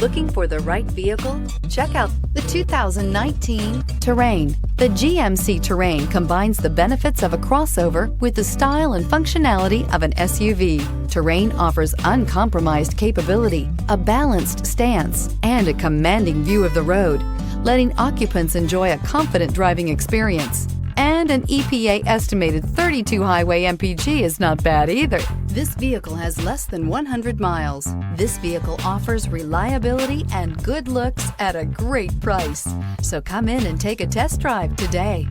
Looking for the right vehicle? Check out the 2019 Terrain. The GMC Terrain combines the benefits of a crossover with the style and functionality of an SUV. Terrain offers uncompromised capability, a balanced stance, and a commanding view of the road, letting occupants enjoy a confident driving experience. And an EPA estimated 32 highway MPG is not bad either. This vehicle has less than 100 miles. This vehicle offers reliability and good looks at a great price. So come in and take a test drive today.